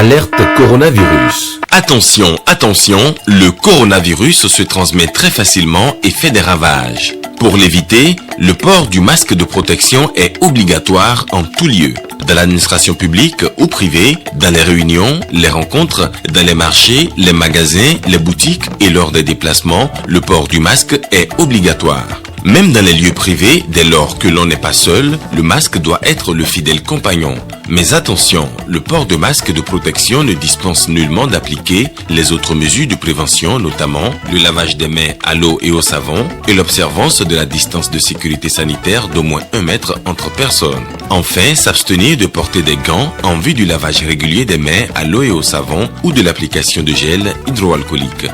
Alerte coronavirus. Attention, attention, le coronavirus se transmet très facilement et fait des ravages. Pour l'éviter, le port du masque de protection est obligatoire en tout lieu. Dans l'administration publique ou privée, dans les réunions, les rencontres, dans les marchés, les magasins, les boutiques et lors des déplacements, le port du masque est obligatoire. Même dans les lieux privés, dès lors que l'on n'est pas seul, le masque doit être le fidèle compagnon. Mais attention, le port de masque de protection ne dispense nullement d'appliquer les autres mesures de prévention, notamment le lavage des mains à l'eau et au savon et l'observance de la distance de sécurité sanitaire d'au moins 1 mètre entre personnes. Enfin, s'abstenir de porter des gants en vue du lavage régulier des mains à l'eau et au savon ou de l'application de gel hydroalcoolique.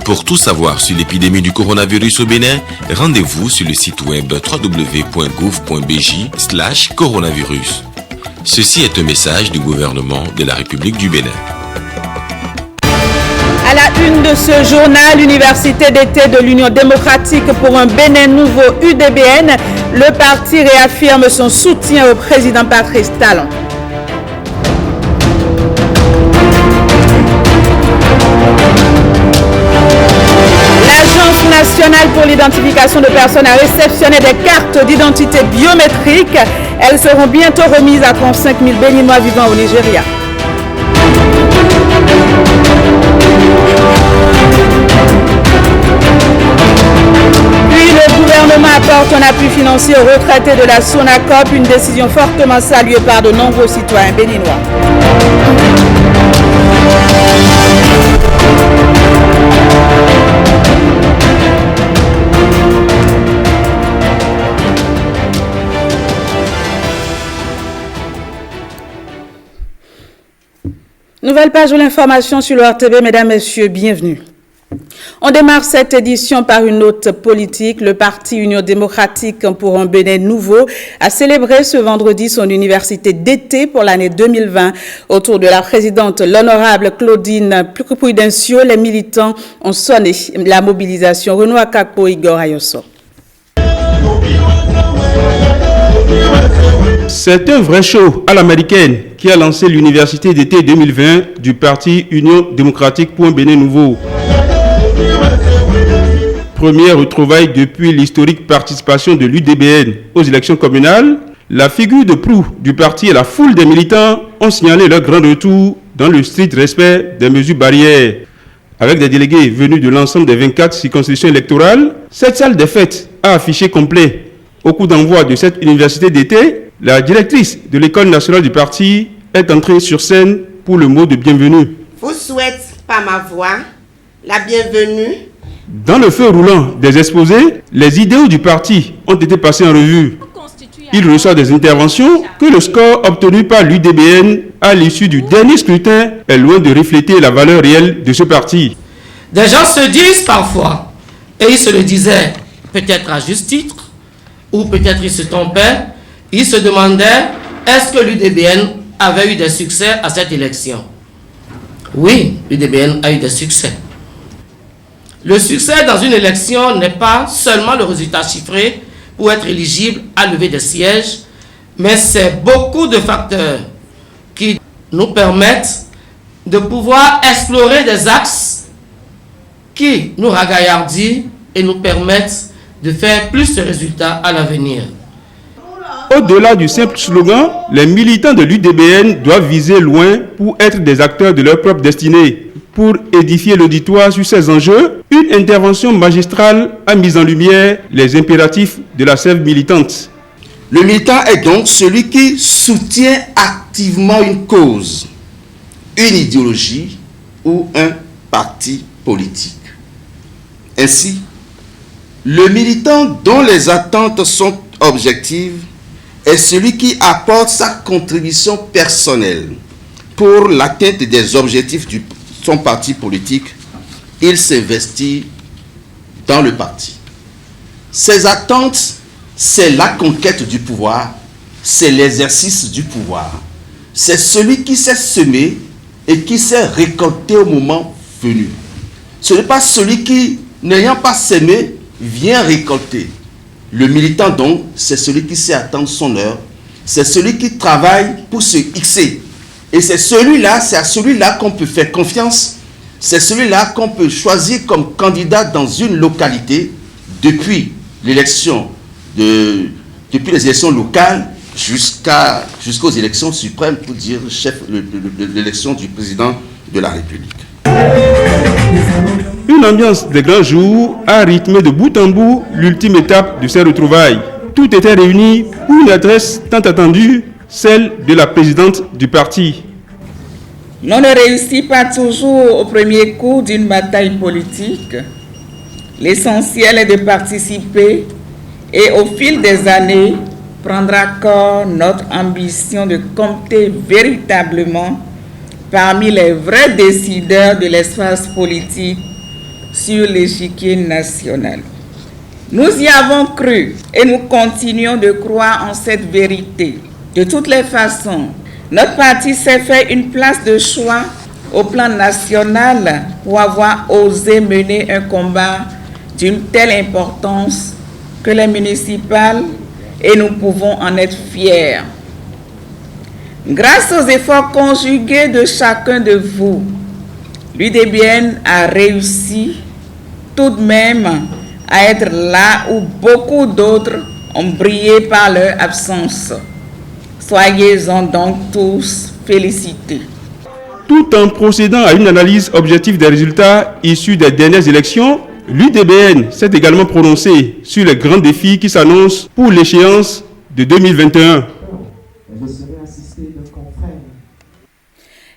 Pour tout savoir sur l'épidémie du coronavirus au Bénin, rendez-vous sur le site web www.gouv.bj/coronavirus. Ceci est un message du gouvernement de la République du Bénin. À la une de ce journal, l'Université d'été de l'Union démocratique pour un Bénin nouveau UDBN, le parti réaffirme son soutien au président Patrice Talon. L'Agence nationale pour l'identification de personnes a réceptionné des cartes d'identité biométriques. Elles seront bientôt remises à 35 000 Béninois vivant au Nigeria. Puis le gouvernement apporte un appui financier aux retraités de la SONACOP, une décision fortement saluée par de nombreux citoyens béninois. Nouvelle page de l'information sur le RTV, mesdames, messieurs, bienvenue. On démarre cette édition par une note politique. Le parti Union démocratique pour un Bénin nouveau a célébré ce vendredi son université d'été pour l'année 2020. Autour de la présidente, l'honorable Claudine Prudencio, les militants ont sonné la mobilisation. Renaud Akakpo, Igor Ayoso. C'est un vrai show à l'américaine qui a lancé l'université d'été 2020 du parti Union démocratique pour un Bénin nouveau. Première retrouvaille depuis l'historique participation de l'UDBN aux élections communales, la figure de proue du parti et la foule des militants ont signalé leur grand retour dans le strict respect des mesures barrières. Avec des délégués venus de l'ensemble des 24 circonscriptions électorales, cette salle des fêtes a affiché complet. Au coup d'envoi de cette université d'été, la directrice de l'école nationale du parti est entrée sur scène pour le mot de bienvenue. Je vous souhaite par ma voix la bienvenue. Dans le feu roulant des exposés, les idéaux du parti ont été passés en revue. Il ressort des interventions que le score obtenu par l'UDBN à l'issue du dernier scrutin est loin de refléter la valeur réelle de ce parti. Des gens se disent parfois, et ils se le disaient peut-être à juste titre, ou peut-être ils se trompaient, ils se demandaient est-ce que l'UDBN avait eu des succès à cette élection. Oui, l'UDBN a eu des succès. Le succès dans une élection n'est pas seulement le résultat chiffré pour être éligible à lever des sièges, mais c'est beaucoup de facteurs qui nous permettent de pouvoir explorer des axes qui nous ragaillardissent et nous permettent de faire plus de résultats à l'avenir. Au-delà du simple slogan, les militants de l'UDBN doivent viser loin pour être des acteurs de leur propre destinée. Pour édifier l'auditoire sur ces enjeux, une intervention magistrale a mis en lumière les impératifs de la sève militante. Le militant est donc celui qui soutient activement une cause, une idéologie ou un parti politique. Ainsi, le militant dont les attentes sont objectives est celui qui apporte sa contribution personnelle pour l'atteinte des objectifs de son parti politique. Il s'investit dans le parti. Ses attentes, c'est la conquête du pouvoir, c'est l'exercice du pouvoir. C'est celui qui sait semer et qui sait récolter au moment venu. Ce n'est pas celui qui, n'ayant pas semé, vient récolter. Le militant, donc, c'est celui qui sait attendre son heure. C'est celui qui travaille pour se hixer Et c'est celui-là, c'est à celui-là qu'on peut faire confiance. C'est celui-là qu'on peut choisir comme candidat dans une localité depuis l'élection depuis les élections locales jusqu'aux élections suprêmes, pour dire l'élection du président de la République. Une ambiance des grands jours a rythmé de bout en bout l'ultime étape de ces retrouvailles. Tout était réuni pour une adresse tant attendue, celle de la présidente du parti. L'on ne réussit pas toujours au premier coup d'une bataille politique. L'essentiel est de participer et au fil des années, prendra corps notre ambition de compter véritablement parmi les vrais décideurs de l'espace politique sur l'échiquier national. Nous y avons cru et nous continuons de croire en cette vérité. De toutes les façons, notre parti s'est fait une place de choix au plan national pour avoir osé mener un combat d'une telle importance que les municipales, et nous pouvons en être fiers. Grâce aux efforts conjugués de chacun de vous, l'UDBN a réussi tout de même à être là où beaucoup d'autres ont brillé par leur absence. Soyez-en donc tous félicités. Tout en procédant à une analyse objective des résultats issus des dernières élections, l'UDBN s'est également prononcé sur les grands défis qui s'annoncent pour l'échéance de 2021.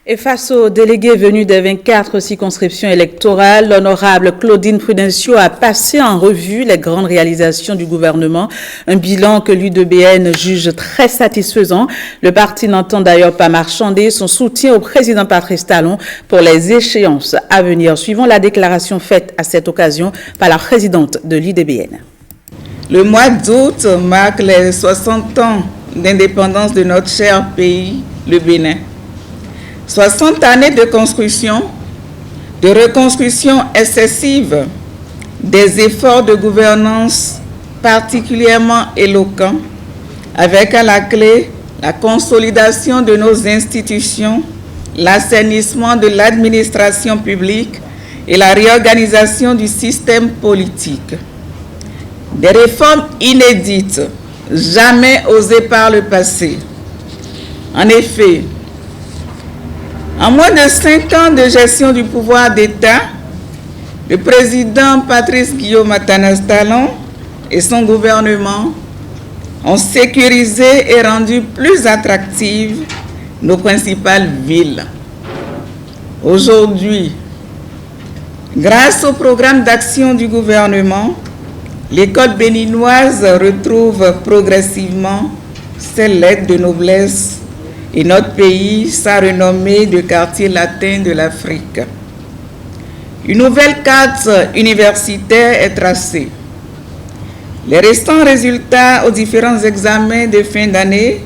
Et face aux délégués venus des 24 circonscriptions électorales, l'honorable Claudine Prudencio a passé en revue les grandes réalisations du gouvernement, un bilan que l'UDBN juge très satisfaisant. Le parti n'entend d'ailleurs pas marchander son soutien au président Patrice Talon pour les échéances à venir, suivant la déclaration faite à cette occasion par la présidente de l'UDBN. Le mois d'août marque les 60 ans d'indépendance de notre cher pays, le Bénin. 60 années de construction, de reconstruction excessive, des efforts de gouvernance particulièrement éloquents, avec à la clé la consolidation de nos institutions, l'assainissement de l'administration publique et la réorganisation du système politique. Des réformes inédites, jamais osées par le passé. En effet, en moins de 5 ans de gestion du pouvoir d'État, le président Patrice Guillaume Atanas Talon et son gouvernement ont sécurisé et rendu plus attractives nos principales villes. Aujourd'hui, grâce au programme d'action du gouvernement, l'école béninoise retrouve progressivement ses lettres de noblesse et notre pays sa renommée de quartier latin de l'Afrique. Une nouvelle carte universitaire est tracée. Les restants résultats aux différents examens de fin d'année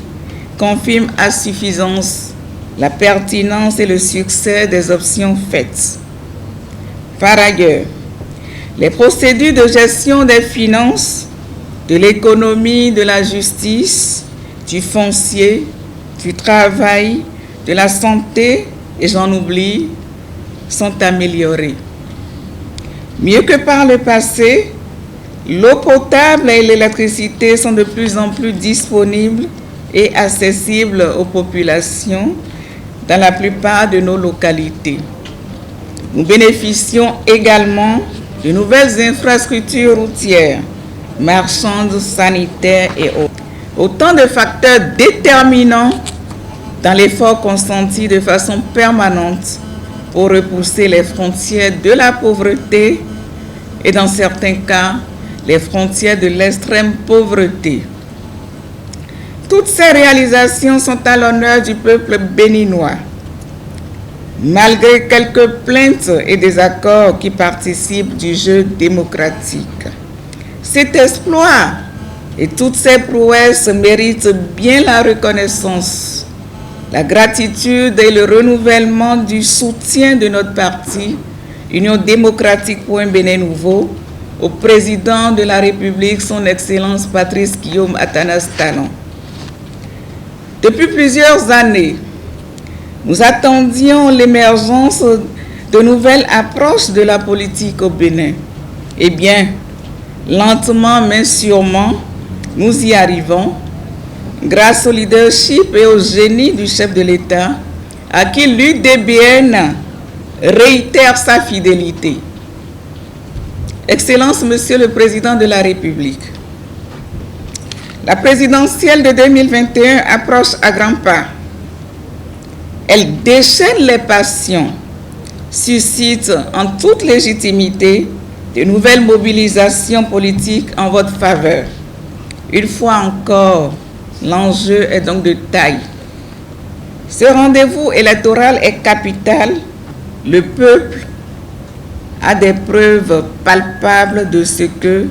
confirment à suffisance la pertinence et le succès des options faites. Par ailleurs, les procédures de gestion des finances, de l'économie, de la justice, du foncier, du travail, de la santé, et j'en oublie, sont améliorées. Mieux que par le passé, l'eau potable et l'électricité sont de plus en plus disponibles et accessibles aux populations dans la plupart de nos localités. Nous bénéficions également de nouvelles infrastructures routières, marchandes, sanitaires et autres. Autant de facteurs déterminants dans l'effort consenti de façon permanente pour repousser les frontières de la pauvreté et dans certains cas, les frontières de l'extrême pauvreté. Toutes ces réalisations sont à l'honneur du peuple béninois. Malgré quelques plaintes et désaccords qui participent du jeu démocratique. Cet exploit et toutes ces prouesses méritent bien la reconnaissance, la gratitude et le renouvellement du soutien de notre parti, Union démocratique pour un Bénin nouveau, au président de la République, son Excellence Patrice Guillaume Atanas Talon. Depuis plusieurs années, Nous attendions l'émergence de nouvelles approches de la politique au Bénin. Eh bien, lentement mais sûrement, nous y arrivons, grâce au leadership et au génie du chef de l'État, à qui l'UDBN réitère sa fidélité. Excellence, Monsieur le Président de la République, la présidentielle de 2021 approche à grands pas. Elle déchaîne les passions, suscite en toute légitimité de nouvelles mobilisations politiques en votre faveur. Une fois encore, l'enjeu est donc de taille. Ce rendez-vous électoral est capital. Le peuple a des preuves palpables de ce que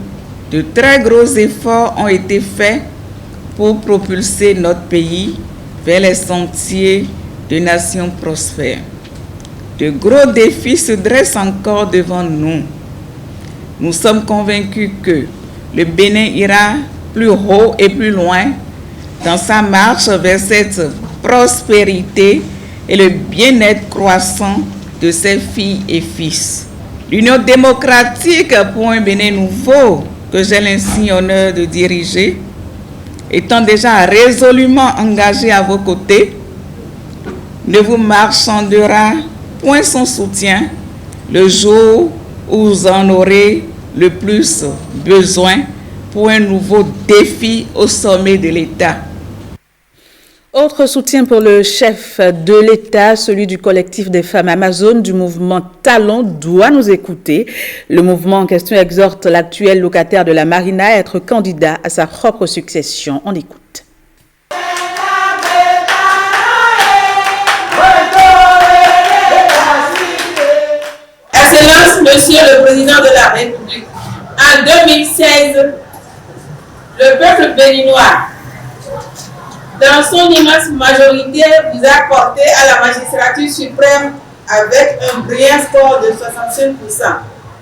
de très gros efforts ont été faits pour propulser notre pays vers les sentiers de nations prospères. De gros défis se dressent encore devant nous. Nous sommes convaincus que le Bénin ira plus haut et plus loin dans sa marche vers cette prospérité et le bien-être croissant de ses filles et fils. L'Union démocratique pour un Bénin nouveau, que j'ai l'insigne honneur de diriger, étant déjà résolument engagée à vos côtés, ne vous marchandera point son soutien le jour où vous en aurez le plus besoin pour un nouveau défi au sommet de l'État. Autre soutien pour le chef de l'État, celui du collectif des femmes amazones du mouvement Talon doit nous écouter. Le mouvement en question exhorte l'actuel locataire de la Marina à être candidat à sa propre succession. On écoute. Excellence, Monsieur le Président de la République, en 2016, le peuple béninois, dans son immense majorité, vous a porté à la magistrature suprême avec un brillant score de 65%.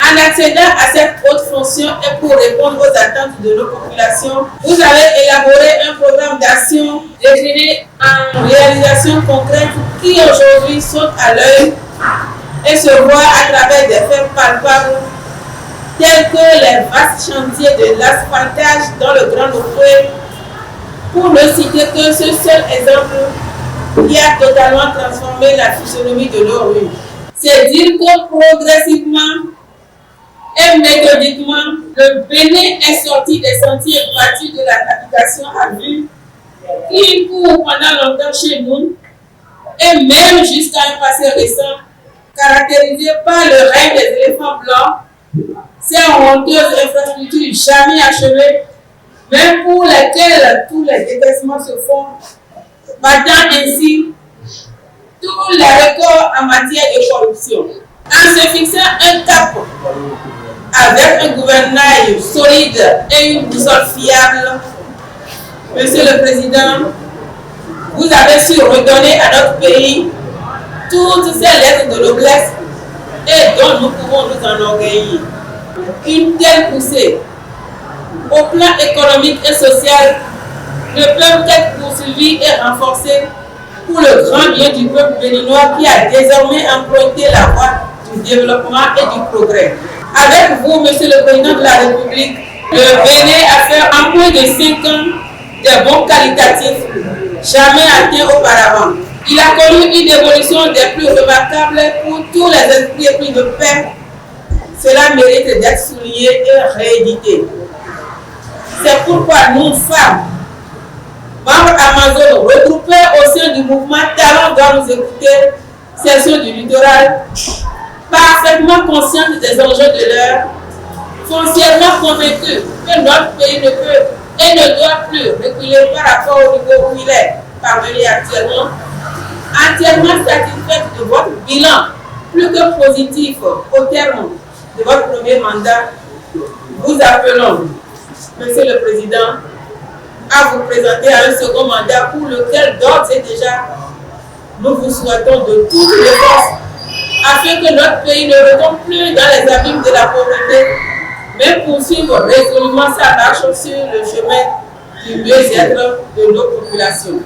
En accédant à cette haute fonction et pour répondre aux attentes de nos populations, vous avez élaboré un programme d'action décliné en réalisation concrète qui aujourd'hui saute à l'œil et se voit à travers des faits palpables tels que les vastes chantiers de l'asphaltage dans le Grand Nopoué, pour ne citer que ce seul exemple qui a totalement transformé la physionomie de nos rues. C'est dire que progressivement et méthodiquement, le Bénin est sorti des sentiers battus de la navigation à vue qui court pendant longtemps chez nous et même jusqu'à un passé récent caractérisé par le règne des éléphants blancs, ces honteuses infrastructures jamais achevées, mais pour lesquelles tous les détestements se font, battant ainsi tous les records en matière de corruption. En se fixant un cap avec un gouvernail solide et une boussole fiable, Monsieur le Président, vous avez su redonner à notre pays toutes ces lettres de noblesse et dont nous pouvons nous enorgueillir. Une telle poussée au plan économique et social ne peut être poursuivie et renforcée pour le grand bien du peuple béninois qui a désormais emprunté la voie du développement et du progrès. Avec vous, Monsieur le Président de la République, le Bénin a fait en moins de 5 ans des bons qualitatifs jamais atteints auparavant. Il a connu une évolution des plus remarquables pour tous les esprits épris de paix. Cela mérite d'être souligné et réédité. C'est pourquoi nous, femmes, membres Amazon regroupés au sein du mouvement Talon doit nous écouter, section du littoral, parfaitement conscientes des enjeux de l'heure, foncièrement convaincus que notre pays ne peut et ne doit plus reculer par rapport au niveau où il est parvenu actuellement, entièrement satisfaite de votre bilan plus que positif au terme de votre premier mandat, vous appelons, Monsieur le Président, à vous présenter à un second mandat pour lequel d'ores et déjà nous vous souhaitons de toutes les forces afin que notre pays ne retombe plus dans les abîmes de la pauvreté, mais poursuivre résolument sa marche sur le chemin du mieux-être de nos populations.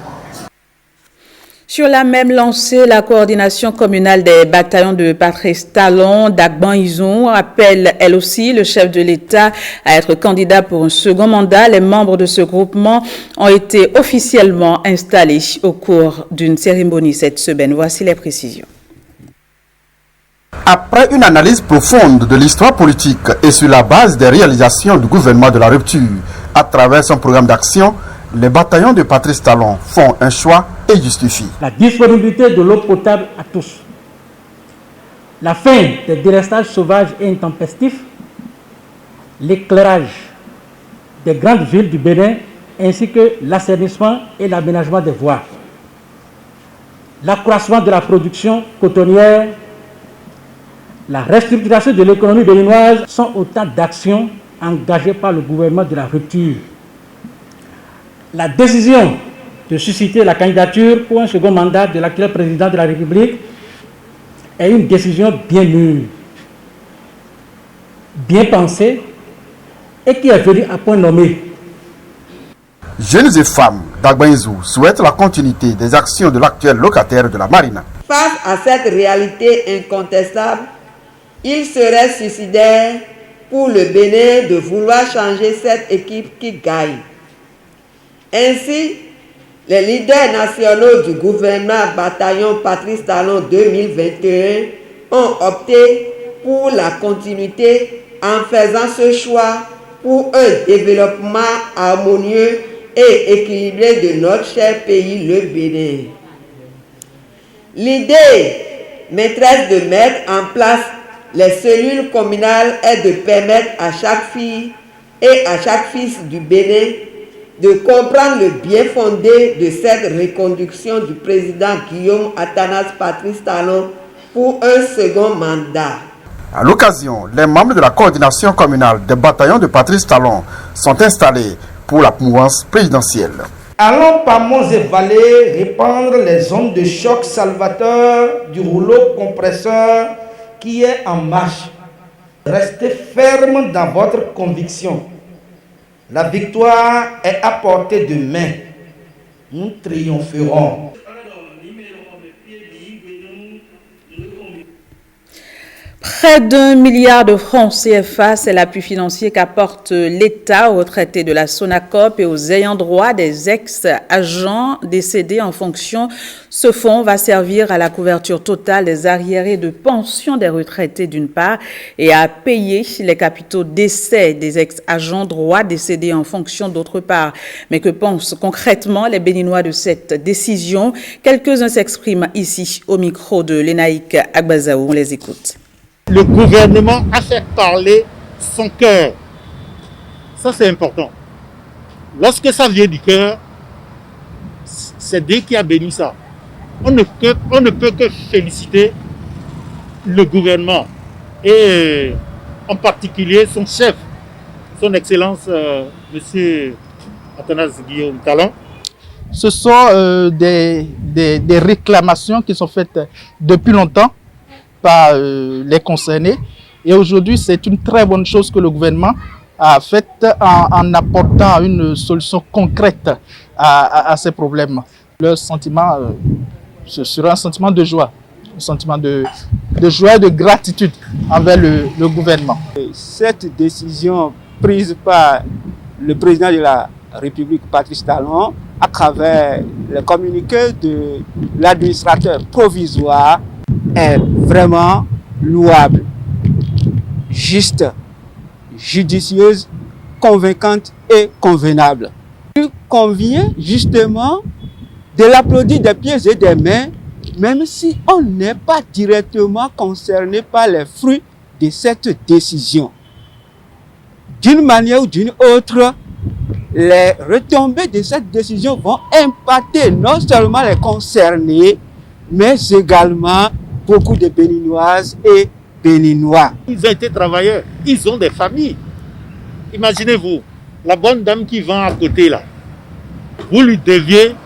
Sur la même lancée, la coordination communale des bataillons de Patrice Talon d'Agban-Izon appelle elle aussi le chef de l'État à être candidat pour un second mandat. Les membres de ce groupement ont été officiellement installés au cours d'une cérémonie cette semaine. Voici les précisions. Après une analyse profonde de l'histoire politique et sur la base des réalisations du gouvernement de la rupture à travers son programme d'action, les bataillons de Patrice Talon font un choix et justifient. La disponibilité de l'eau potable à tous, la fin des délestages sauvages et intempestifs, l'éclairage des grandes villes du Bénin ainsi que l'assainissement et l'aménagement des voies, l'accroissement de la production cotonnière, la restructuration de l'économie béninoise sont autant d'actions engagées par le gouvernement de la rupture. La décision de susciter la candidature pour un second mandat de l'actuel président de la République est une décision bien mûre, bien pensée et qui est venue à point nommé. Jeunes et femmes d'Agban-Izon souhaitent la continuité des actions de l'actuel locataire de la marine. Face à cette réalité incontestable, il serait suicidaire pour le Bénin de vouloir changer cette équipe qui gagne. Ainsi, les leaders nationaux du gouvernement bataillon Patrice Talon 2021 ont opté pour la continuité en faisant ce choix pour un développement harmonieux et équilibré de notre cher pays, le Bénin. L'idée maîtresse de mettre en place les cellules communales est de permettre à chaque fille et à chaque fils du Bénin de comprendre le bien fondé de cette reconduction du président Guillaume Athanas Patrice Talon pour un second mandat. À l'occasion, les membres de la coordination communale des bataillons de Patrice Talon sont installés pour la mouvance présidentielle. Allons par monts et vallées répandre les ondes de choc salvateur du rouleau compresseur qui est en marche. Restez ferme dans votre conviction. La victoire est à portée de main. Nous triompherons. Près d'1 milliard de francs CFA, c'est l'appui financier qu'apporte l'État aux retraités de la Sonacop et aux ayants droit des ex-agents décédés en fonction. Ce fonds va servir à la couverture totale des arriérés de pension des retraités d'une part et à payer les capitaux décès des ex-agents droit décédés en fonction d'autre part. Mais que pensent concrètement les Béninois de cette décision? Quelques-uns s'expriment ici au micro de Lénaïque Agbazaou. On les écoute. Le gouvernement a fait parler son cœur. Ça, c'est important. Lorsque ça vient du cœur, c'est Dieu qui a béni ça. On ne peut que féliciter le gouvernement et en particulier son chef, son Excellence, M. Athanas Guillaume Talon. Ce sont des réclamations qui sont faites depuis longtemps par les concernés. Et aujourd'hui, c'est une très bonne chose que le gouvernement a faite en apportant une solution concrète à ces problèmes. Leur sentiment, ce sera un sentiment de joie, un sentiment de joie et de gratitude envers le gouvernement. Cette décision prise par le président de la République, Patrice Talon, à travers le communiqué de l'administrateur provisoire, est vraiment louable, juste, judicieuse, convaincante et convenable. Il convient justement de l'applaudir des pieds et des mains, même si on n'est pas directement concerné par les fruits de cette décision. D'une manière ou d'une autre, les retombées de cette décision vont impacter non seulement les concernés, mais également beaucoup de Béninoises et Béninois. Ils ont été travailleurs, ils ont des familles. Imaginez-vous, la bonne dame qui vend à côté là, vous lui deviez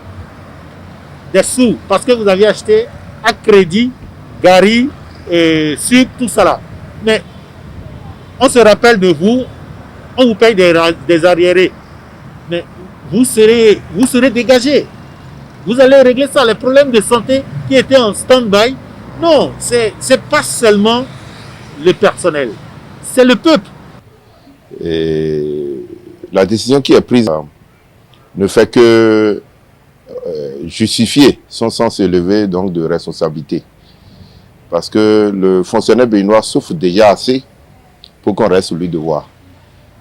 des sous parce que vous aviez acheté à crédit, gari, sucre, tout ça là. Mais on se rappelle de vous, on vous paye des arriérés. Mais vous serez dégagé. Vous allez régler ça, les problèmes de santé qui étaient en stand-by. Non, c'est pas seulement le personnel, c'est le peuple. Et la décision qui est prise ne fait que justifier son sens élevé donc de responsabilité. Parce que le fonctionnaire béninois souffre déjà assez pour qu'on reste sur lui devoir.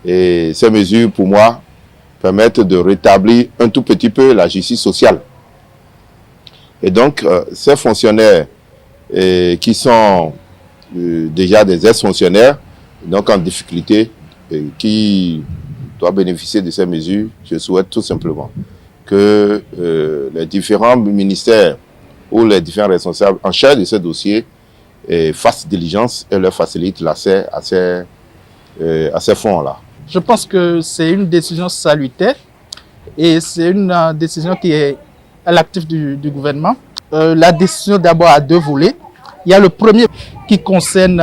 Et ces mesures, pour moi, permettent de rétablir un tout petit peu la justice sociale. Et donc, ces fonctionnaires qui sont déjà des ex-fonctionnaires, donc en difficulté, qui doivent bénéficier de ces mesures, je souhaite tout simplement que les différents ministères ou les différents responsables en charge de ces dossiers fassent diligence et leur facilitent l'accès à ces fonds-là. Je pense que c'est une décision salutaire et c'est une décision qui est à l'actif du gouvernement. La décision d'abord a deux volets. Il y a le premier qui concerne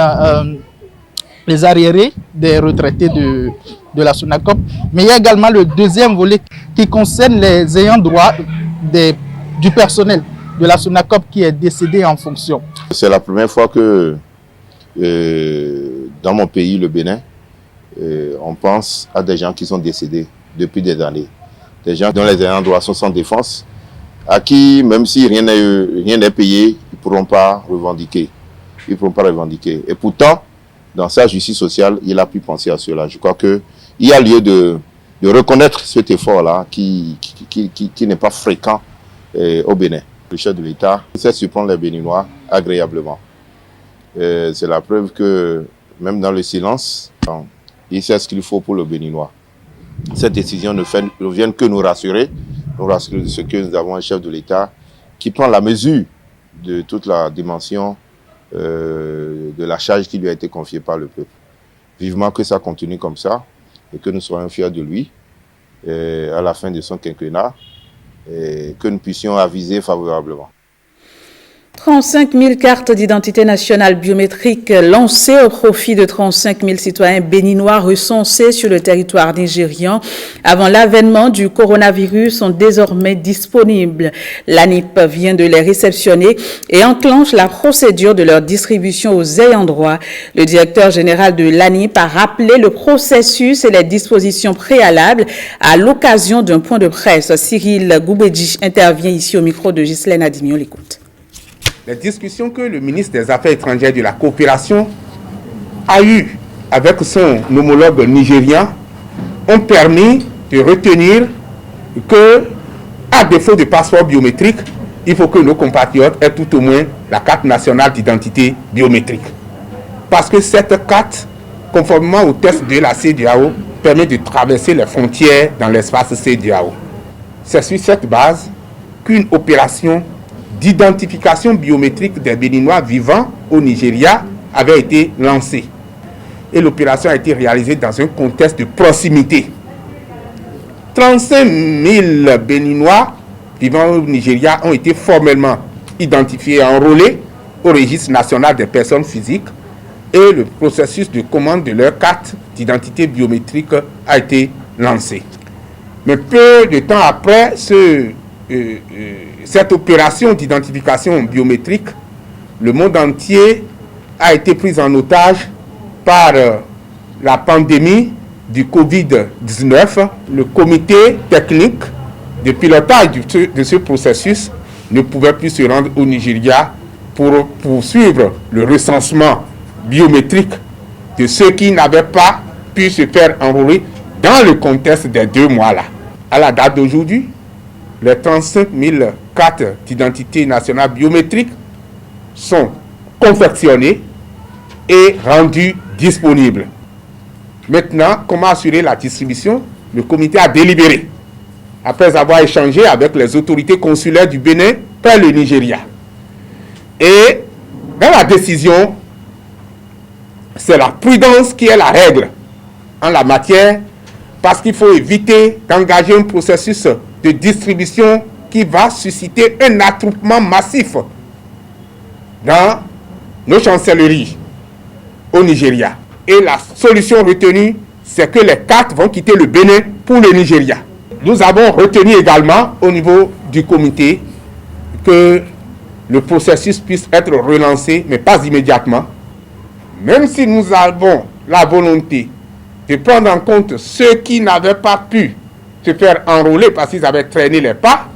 les arriérés des retraités de la SONACOP, mais il y a également le deuxième volet qui concerne les ayants droit du personnel de la SONACOP qui est décédé en fonction. C'est la première fois que dans mon pays, le Bénin, on pense à des gens qui sont décédés depuis des années. Des gens dont les ayants droit sont sans défense, à qui, même si rien n'est payé, ils ne pourront pas revendiquer. Ils pourront pas revendiquer. Et pourtant, dans sa justice sociale, il a pu penser à cela. Je crois qu'il y a lieu de reconnaître cet effort-là qui n'est pas fréquent au Bénin. Le chef de l'État sait surprendre les Béninois agréablement. C'est la preuve que, même dans le silence, il sait ce qu'il faut pour le Béninois. Cette décision ne vient que nous rassurer de ce que nous avons un chef de l'État qui prend la mesure de toute la dimension de la charge qui lui a été confiée par le peuple. Vivement que ça continue comme ça et que nous soyons fiers de lui à la fin de son quinquennat et que nous puissions aviser favorablement. 35 000 cartes d'identité nationale biométriques lancées au profit de 35 000 citoyens béninois recensés sur le territoire nigérian avant l'avènement du coronavirus sont désormais disponibles. L'ANIP vient de les réceptionner et enclenche la procédure de leur distribution aux ayants droit. Le directeur général de l'ANIP a rappelé le processus et les dispositions préalables à l'occasion d'un point de presse. Cyril Goubedji intervient ici au micro de Ghislaine Adimi. On l'écoute. Les discussions que le ministre des Affaires étrangères et de la coopération a eues avec son homologue nigérien ont permis de retenir que, à défaut de passeport biométrique, il faut que nos compatriotes aient tout au moins la carte nationale d'identité biométrique. Parce que cette carte, conformément au test de la CEDEAO, permet de traverser les frontières dans l'espace CEDEAO. C'est sur cette base qu'une opération d'identification biométrique des Béninois vivant au Nigeria avait été lancée. Et l'opération a été réalisée dans un contexte de proximité. 35 000 Béninois vivant au Nigeria ont été formellement identifiés et enrôlés au registre national des personnes physiques et le processus de commande de leur carte d'identité biométrique a été lancé. Mais peu de temps après cette opération d'identification biométrique, le monde entier a été pris en otage par la pandémie du Covid-19. Le comité technique de pilotage de ce processus ne pouvait plus se rendre au Nigeria pour poursuivre le recensement biométrique de ceux qui n'avaient pas pu se faire enrôler dans le contexte des 2 mois-là. À la date d'aujourd'hui, les 35 000 cartes d'identité nationale biométrique sont confectionnées et rendues disponibles. Maintenant, comment assurer la distribution? Le comité a délibéré, après avoir échangé avec les autorités consulaires du Bénin par le Nigeria. Et dans la décision, c'est la prudence qui est la règle en la matière, parce qu'il faut éviter d'engager un processus de distribution qui va susciter un attroupement massif dans nos chancelleries au Nigeria. Et la solution retenue, c'est que les cartes vont quitter le Bénin pour le Nigeria. Nous avons retenu également au niveau du comité que le processus puisse être relancé, mais pas immédiatement. Même si nous avons la volonté de prendre en compte ceux qui n'avaient pas pu se faire enrôler parce qu'ils avaient traîné les pas,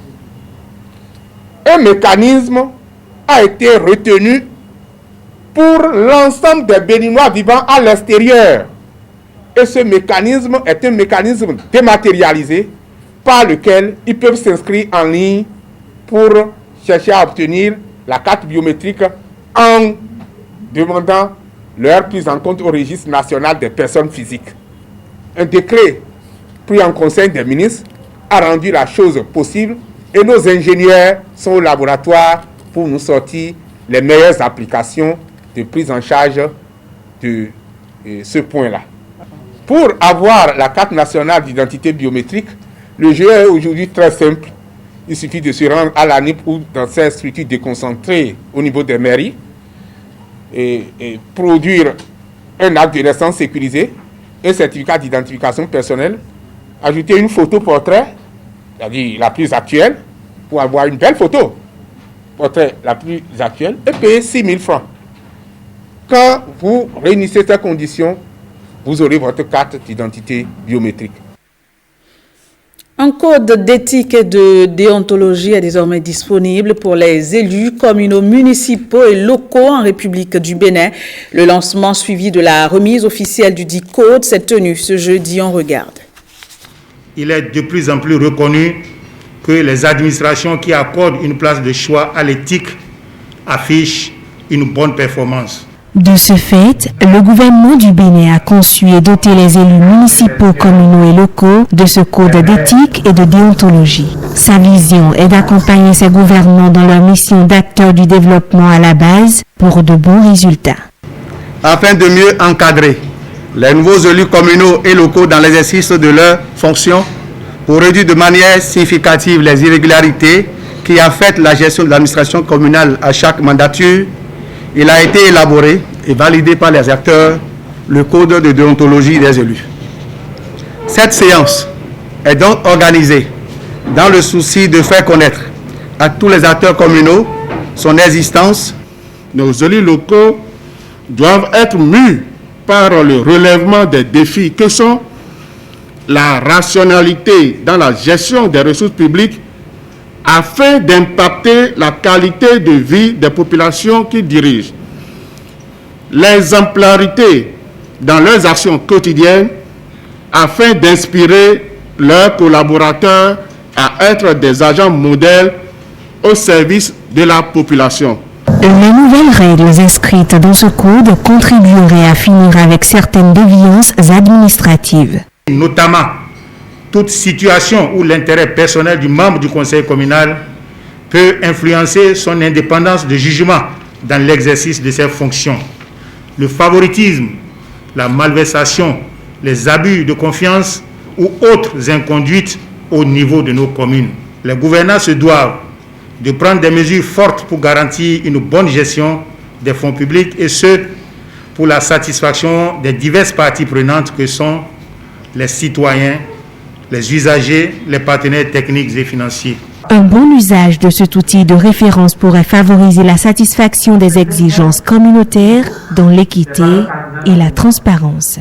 un mécanisme a été retenu pour l'ensemble des Béninois vivant à l'extérieur. Et ce mécanisme est un mécanisme dématérialisé par lequel ils peuvent s'inscrire en ligne pour chercher à obtenir la carte biométrique en demandant leur prise en compte au registre national des personnes physiques. Un décret pris en conseil des ministres a rendu la chose possible et nos ingénieurs sont au laboratoire pour nous sortir les meilleures applications de prise en charge de ce point-là. Pour avoir la carte nationale d'identité biométrique, le jeu est aujourd'hui très simple. Il suffit de se rendre à l'ANIP ou dans ces structures déconcentrées au niveau des mairies et produire un acte de naissance sécurisé, un certificat d'identification personnelle, ajouter une photo portrait, c'est-à-dire la plus actuelle, pour avoir une belle photo, portrait la plus actuelle, et payer 6 000 francs. Quand vous réunissez ces conditions, vous aurez votre carte d'identité biométrique. Un code d'éthique et de déontologie est désormais disponible pour les élus communaux, municipaux et locaux en République du Bénin. Le lancement suivi de la remise officielle du dit code s'est tenu ce jeudi. On regarde. Il est de plus en plus reconnu que les administrations qui accordent une place de choix à l'éthique affichent une bonne performance. De ce fait, le gouvernement du Bénin a conçu et doté les élus municipaux, communaux et locaux de ce code d'éthique et de déontologie. Sa vision est d'accompagner ces gouvernants dans leur mission d'acteurs du développement à la base pour de bons résultats. Afin de mieux encadrer les nouveaux élus communaux et locaux dans l'exercice de leurs fonctions, pour réduire de manière significative les irrégularités qui affectent la gestion de l'administration communale à chaque mandature, il a été élaboré et validé par les acteurs le code de déontologie des élus. Cette séance est donc organisée dans le souci de faire connaître à tous les acteurs communaux son existence. Nos élus locaux doivent être mus par le relèvement des défis que sont la rationalité dans la gestion des ressources publiques afin d'impacter la qualité de vie des populations qu'ils dirigent, l'exemplarité dans leurs actions quotidiennes afin d'inspirer leurs collaborateurs à être des agents modèles au service de la population. Les nouvelles règles inscrites dans ce code contribueraient à finir avec certaines déviances administratives. Notamment, toute situation où l'intérêt personnel du membre du conseil communal peut influencer son indépendance de jugement dans l'exercice de ses fonctions. Le favoritisme, la malversation, les abus de confiance ou autres inconduites au niveau de nos communes. Les gouvernants se doivent de prendre des mesures fortes pour garantir une bonne gestion des fonds publics et ce, pour la satisfaction des diverses parties prenantes que sont les citoyens, les usagers, les partenaires techniques et financiers. Un bon usage de cet outil de référence pourrait favoriser la satisfaction des exigences communautaires dans l'équité et la transparence.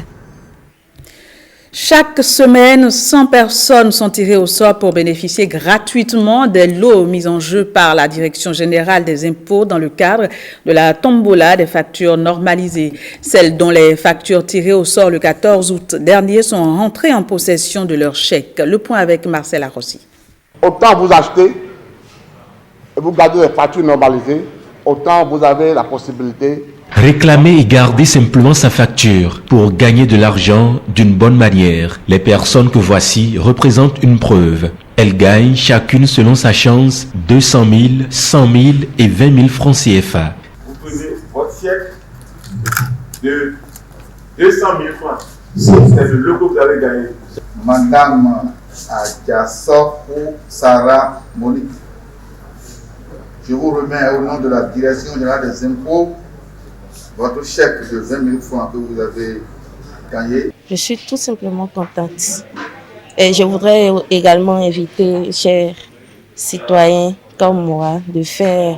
Chaque semaine, 100 personnes sont tirées au sort pour bénéficier gratuitement des lots mis en jeu par la Direction générale des impôts dans le cadre de la tombola des factures normalisées. Celles dont les factures tirées au sort le 14 août dernier sont rentrées en possession de leur chèque. Le point avec Marcel Arrossi. Autant vous achetez et vous gardez les factures normalisées, autant vous avez la possibilité. Réclamer et garder simplement sa facture pour gagner de l'argent d'une bonne manière. Les personnes que voici représentent une preuve. Elles gagnent chacune selon sa chance 200 000, 100 000 et 20 000 francs CFA. Vous posez votre chèque de 200 000 francs. C'est le logo que vous avez gagné. Madame Adjassofou Sarah Monique, je vous remets au nom de la Direction générale des impôts votre chèque de 20 000 francs que vous avez gagné. Je suis tout simplement contente. Et je voudrais également inviter, chers citoyens, comme moi de faire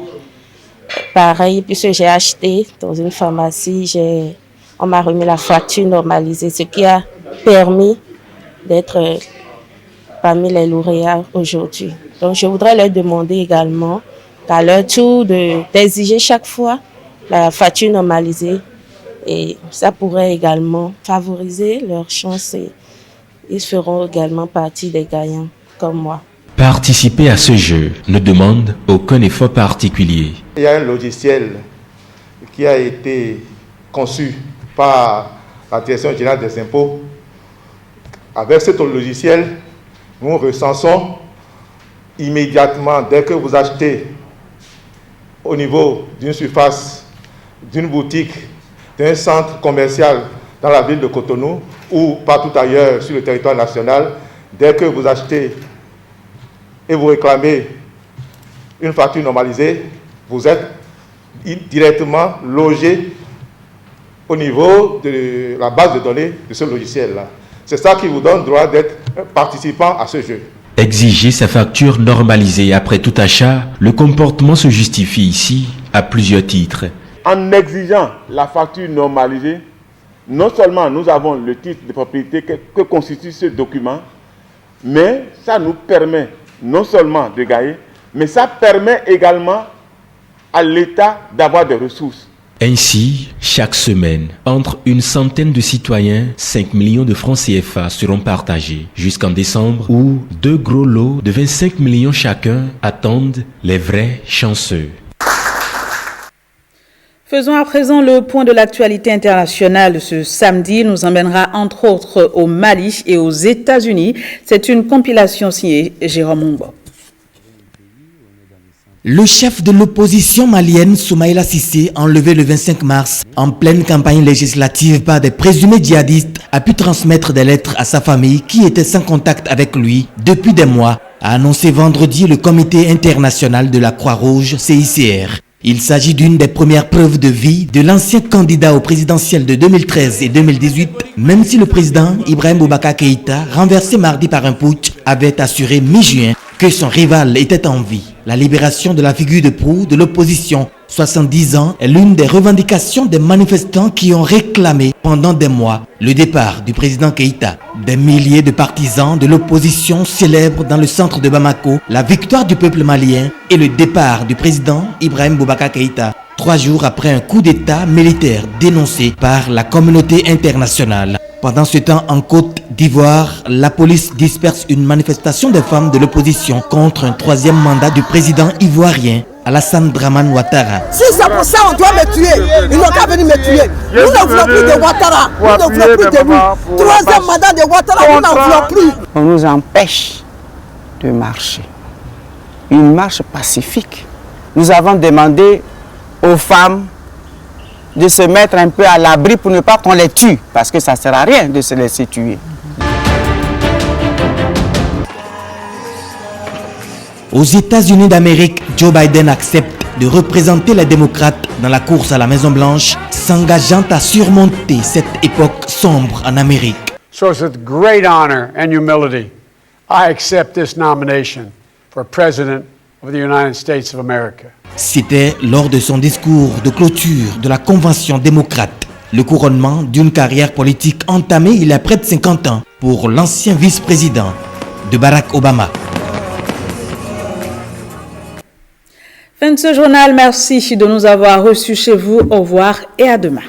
pareil, puisque j'ai acheté dans une pharmacie, on m'a remis la facture normalisée, ce qui a permis d'être parmi les lauréats aujourd'hui. Donc je voudrais leur demander également qu'à leur tour d'exiger chaque fois la facture normalisée, et ça pourrait également favoriser leurs chances et ils feront également partie des gagnants comme moi. Participer à ce jeu ne demande aucun effort particulier. Il y a un logiciel qui a été conçu par la Direction générale des impôts. Avec ce logiciel, nous recensons immédiatement, dès que vous achetez au niveau d'une surface, d'une boutique, d'un centre commercial dans la ville de Cotonou ou partout ailleurs sur le territoire national, dès que vous achetez et vous réclamez une facture normalisée, vous êtes directement logé au niveau de la base de données de ce logiciel-là. C'est ça qui vous donne droit d'être participant à ce jeu. Exiger sa facture normalisée après tout achat, le comportement se justifie ici à plusieurs titres. En exigeant la facture normalisée, non seulement nous avons le titre de propriété que constitue ce document, mais ça nous permet non seulement de gagner, mais ça permet également à l'État d'avoir des ressources. Ainsi, chaque semaine, entre une centaine de citoyens, 5 millions de francs CFA seront partagés jusqu'en décembre où 2 gros lots de 25 millions chacun attendent les vrais chanceux. Faisons à présent le point de l'actualité internationale. Ce samedi nous emmènera entre autres au Mali et aux États-Unis. C'est une compilation signée Jérôme Mumbo. Le chef de l'opposition malienne, Soumaïla Cissé, enlevé le 25 mars, en pleine campagne législative par des présumés djihadistes, a pu transmettre des lettres à sa famille qui était sans contact avec lui depuis des mois, a annoncé vendredi le Comité international de la Croix-Rouge, CICR. Il s'agit d'une des premières preuves de vie de l'ancien candidat au présidentiel de 2013 et 2018, même si le président Ibrahim Boubacar Keïta, renversé mardi par un putsch, avait assuré mi-juin que son rival était en vie. La libération de la figure de proue de l'opposition, 70 ans, est l'une des revendications des manifestants qui ont réclamé pendant des mois le départ du président Keïta. Des milliers de partisans de l'opposition célèbrent dans le centre de Bamako la victoire du peuple malien et le départ du président Ibrahim Boubacar Keïta, 3 jours après un coup d'État militaire dénoncé par la communauté internationale. Pendant ce temps, en Côte d'Ivoire, la police disperse une manifestation des femmes de l'opposition contre un 3e mandat du président ivoirien, Alassane Dramane Ouattara. Si c'est pour ça, on doit me tuer. Ils n'ont qu'à venir me tuer. Nous ne voulons plus de Ouattara. Nous ne voulons plus de vous. 3e mandat de Ouattara, nous n'en voulons plus. On nous empêche de marcher. Une marche pacifique. Nous avons demandé aux femmes de se mettre un peu à l'abri pour ne pas qu'on les tue, parce que ça ne sert à rien de se laisser tuer. Aux États-Unis d'Amérique, Joe Biden accepte de représenter les démocrates dans la course à la Maison-Blanche, s'engageant à surmonter cette époque sombre en Amérique. So it's with great honor and humility, I accept this nomination for President of the United States of America. C'était lors de son discours de clôture de la Convention démocrate, le couronnement d'une carrière politique entamée il y a près de 50 ans pour l'ancien vice-président de Barack Obama. Fin de ce journal, merci de nous avoir reçus chez vous. Au revoir et à demain.